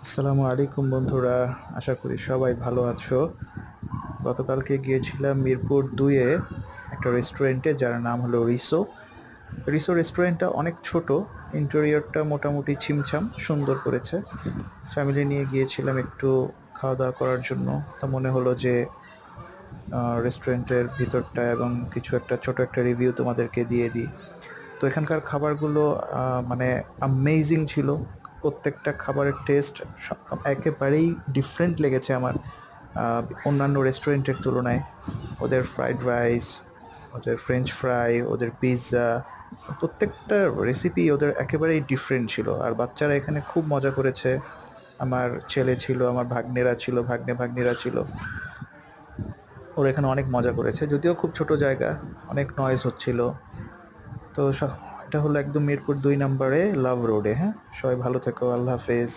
আসসালামু আলাইকুম বন্ধুরা, আশা করি সবাই ভালো আছো। গতকালকে গিয়েছিলাম মিরপুর 2-এ একটা রেস্টুরেন্টে, যার নাম হলো রিসো। রিসো রেস্টুরেন্টটা অনেক ছোট, ইন্টেরিয়রটা মোটামুটি ছিমছাম, সুন্দর করেছে। ফ্যামিলি নিয়ে গিয়েছিলাম একটু খাওয়া দাওয়া করার জন্য। তা মনে হলো যে রেস্টুরেন্টের ভিতরটা এবং কিছু একটা ছোট একটা রিভিউ তোমাদেরকে দিয়ে দিই। তো এখানকার খাবারগুলো মানে অ্যামেজিং ছিল। প্রত্যেকটা খাবারের টেস্ট একেবারেই ডিফারেন্ট লেগেছে আমার অন্যান্য রেস্টুরেন্টের তুলনায়। ওদের ফ্রাইড রাইস, ওদের ফ্রেঞ্চ ফ্রাই, ওদের পিৎজা, প্রত্যেকটা রেসিপি ওদের একেবারেই ডিফারেন্ট ছিল। আর বাচ্চারা এখানে খুব মজা করেছে। আমার ছেলে ছিল, আমার ভাগ্নেরা ছিল, ভাগ্নিরা ছিল। ওরা এখানে অনেক মজা করেছে, যদিও খুব ছোট জায়গা, অনেক নয়েজ হচ্ছিল। তো এটা হলো একদম মিরপুর 2 নম্বরে লাভ রোডে। হ্যাঁ, সবাই ভালো থেকো, আল্লাহ হাফেজ।